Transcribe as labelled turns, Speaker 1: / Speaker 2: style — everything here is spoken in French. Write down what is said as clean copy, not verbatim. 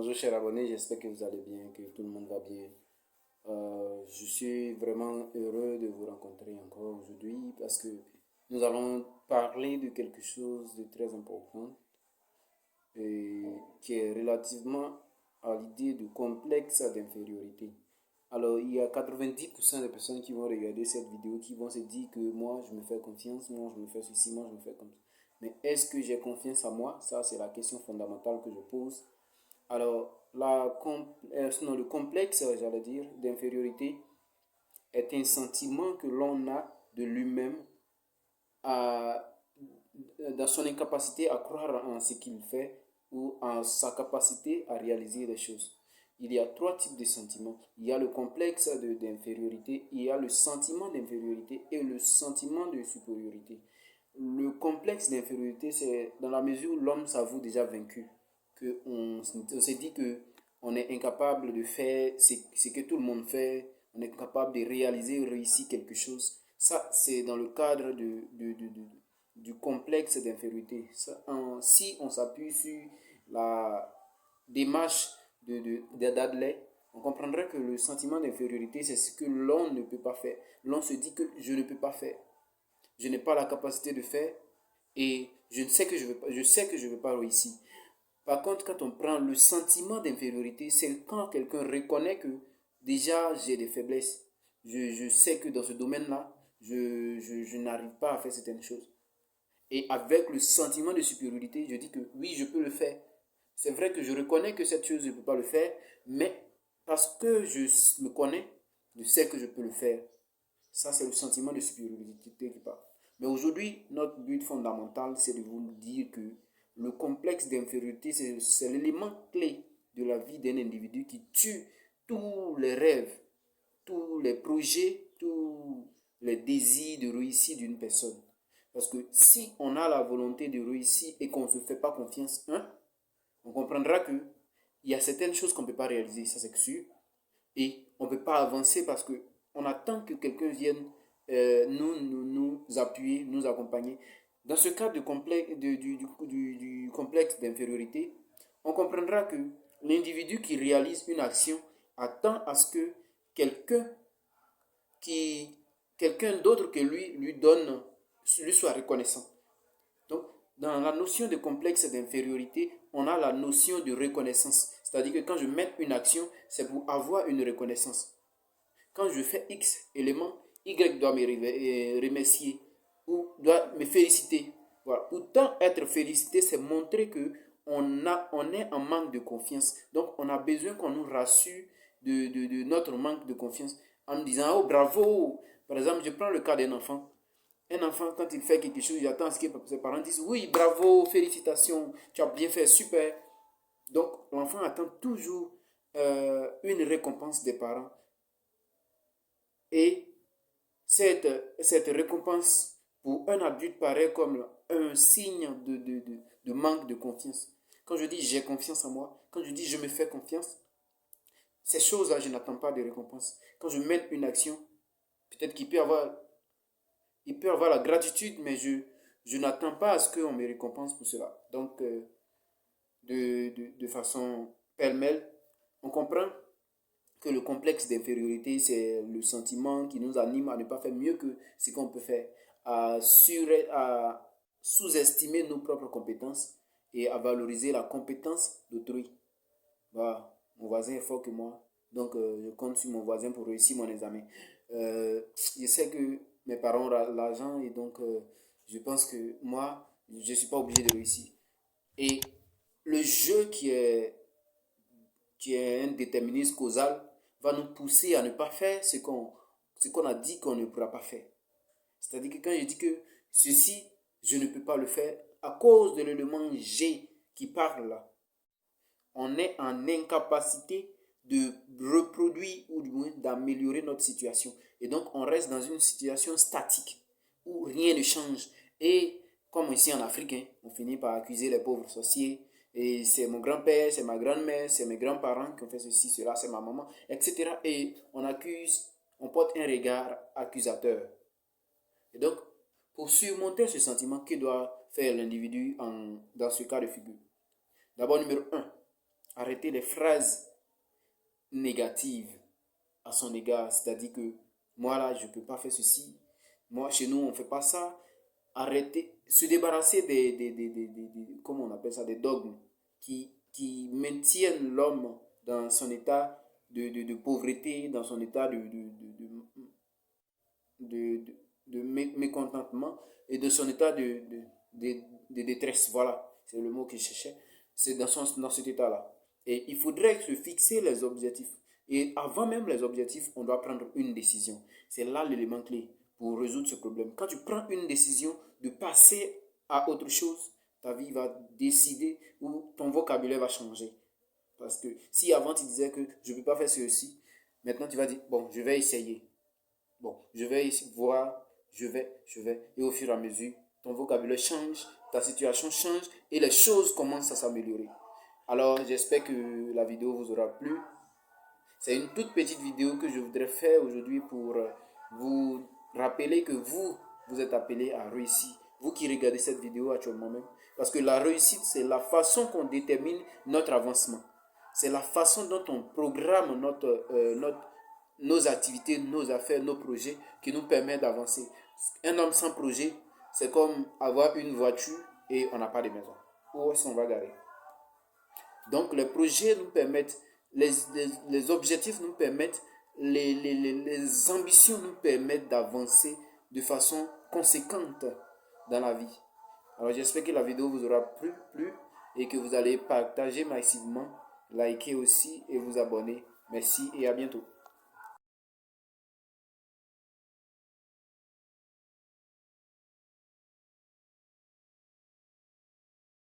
Speaker 1: Bonjour chers abonnés, j'espère que vous allez bien, que tout le monde va bien. Je suis vraiment heureux de vous rencontrer encore aujourd'hui parce que nous allons parler de quelque chose de très important et qui est relativement à l'idée de complexe d'infériorité. Alors, il y a 90% des personnes qui vont regarder cette vidéo qui vont se dire que moi, je me fais confiance, moi, je me fais ceci, moi, je me fais comme ça. Mais est-ce que j'ai confiance en moi? Ça, c'est la question fondamentale que je pose. Alors, non, le complexe, j'allais dire, d'infériorité est un sentiment que l'on a de lui-même à- dans son incapacité à croire en ce qu'il fait ou en sa capacité à réaliser les choses. Il y a trois types de sentiments. Il y a le complexe d'infériorité, il y a le sentiment d'infériorité et le sentiment de supériorité. Le complexe d'infériorité, c'est dans la mesure où l'homme s'avoue déjà vaincu, qu'on on s'est dit que on est incapable de faire ce que tout le monde fait, on est incapable de réaliser ou réussir quelque chose. Ça, c'est dans le cadre du complexe d'infériorité. Si on s'appuie sur la démarche d'Adler, on comprendrait que le sentiment d'infériorité, c'est ce que l'on ne peut pas faire. L'on se dit que je ne peux pas faire, je n'ai pas la capacité de faire et je sais que je ne vais pas réussir. Par contre, quand on prend le sentiment d'infériorité, c'est quand quelqu'un reconnaît que déjà j'ai des faiblesses. Je sais que dans ce domaine-là, je n'arrive pas à faire certaines choses. Et avec le sentiment de supériorité, je dis que oui, je peux le faire. C'est vrai que je reconnais que cette chose, je ne peux pas le faire, mais parce que je me connais, je sais que je peux le faire. Ça, c'est le sentiment de supériorité qui parle. Mais aujourd'hui, notre but fondamental, c'est de vous dire que le complexe d'infériorité, c'est l'élément clé de la vie d'un individu qui tue tous les rêves, tous les projets, tous les désirs de réussir d'une personne. Parce que si on a la volonté de réussir et qu'on ne se fait pas confiance, hein, on comprendra que il y a certaines choses qu'on ne peut pas réaliser, ça c'est sûr. Et on ne peut pas avancer parce qu'on attend que quelqu'un vienne nous appuyer, nous accompagner. Dans ce cas du complexe d'infériorité, on comprendra que l'individu qui réalise une action attend à ce que quelqu'un qui quelqu'un d'autre que lui donne, lui soit reconnaissant. Donc, dans la notion de complexe d'infériorité, on a la notion de reconnaissance. C'est-à-dire que quand je mets une action, c'est pour avoir une reconnaissance. Quand je fais X élément, Y doit me remercier ou doit me féliciter. Voilà. Autant être félicité, c'est montrer que on est en manque de confiance. Donc, on a besoin qu'on nous rassure de notre manque de confiance en nous disant, oh bravo. Par exemple, je prends le cas d'un enfant. Un enfant, quand il fait quelque chose, il attend à ce que ses parents disent, oui, bravo, félicitations, tu as bien fait, super. Donc, l'enfant attend toujours une récompense des parents. Et cette récompense, pour un adulte, paraît comme un signe de manque de confiance. Quand je dis j'ai confiance en moi, quand je dis je me fais confiance, ces choses-là, je n'attends pas de récompense. Quand je mène une action, peut-être il peut avoir la gratitude, mais je n'attends pas à ce qu'on me récompense pour cela. Donc, de façon pêle-mêle, on comprend que le complexe d'infériorité, c'est le sentiment qui nous anime à ne pas faire mieux que ce qu'on peut faire, à sous-estimer nos propres compétences et à valoriser la compétence d'autrui. Bah, mon voisin est fort que moi, donc je compte sur mon voisin pour réussir mon examen. Je sais que mes parents ont l'argent et donc je pense que moi, je ne suis pas obligé de réussir. Et le jeu qui est un déterminisme causal, va nous pousser à ne pas faire ce qu'on a dit qu'on ne pourra pas faire. C'est-à-dire que quand je dis que ceci, je ne peux pas le faire, à cause de l'élément G qui parle là, on est en incapacité de reproduire ou du moins d'améliorer notre situation. Et donc, on reste dans une situation statique où rien ne change. Et comme ici en Afrique, hein, on finit par accuser les pauvres sorciers. Et c'est mon grand-père, c'est ma grand-mère, c'est mes grands-parents qui ont fait ceci, cela, c'est ma maman, etc. Et on accuse, on porte un regard accusateur. Et donc, pour surmonter ce sentiment, que doit faire l'individu dans ce cas de figure? D'abord, numéro un, arrêter les phrases négatives à son égard. C'est-à-dire que moi là, je ne peux pas faire ceci. Moi, chez nous, on ne fait pas ça. Arrêter, se débarrasser comment on appelle ça, des dogmes qui maintiennent l'homme dans son état de pauvreté, dans son état de, de mécontentement et de son état de détresse. Voilà, c'est le mot que je cherchais. C'est dans cet état-là. Et il faudrait se fixer les objectifs. Et avant même les objectifs, on doit prendre une décision. C'est là l'élément clé pour résoudre ce problème. Quand tu prends une décision de passer à autre chose, ta vie va décider ou ton vocabulaire va changer. Parce que si avant tu disais que je ne peux pas faire ceci, maintenant tu vas dire, bon, je vais essayer. Bon, je vais voir, je vais. Et au fur et à mesure, ton vocabulaire change, ta situation change et les choses commencent à s'améliorer. Alors, j'espère que la vidéo vous aura plu. C'est une toute petite vidéo que je voudrais faire aujourd'hui pour vous rappeler que vous êtes appelé à réussir. Vous qui regardez cette vidéo actuellement même. Parce que la réussite, c'est la façon qu'on détermine notre avancement. C'est la façon dont on programme nos activités, nos affaires, nos projets qui nous permettent d'avancer. Un homme sans projet, c'est comme avoir une voiture et on n'a pas de maison. Où est-ce qu'on va garer? Donc les projets nous permettent, les objectifs nous permettent, les ambitions nous permettent d'avancer de façon conséquente dans la vie. Alors j'espère que la vidéo vous aura plu et que vous allez partager massivement, liker aussi et vous abonner. Merci et à bientôt.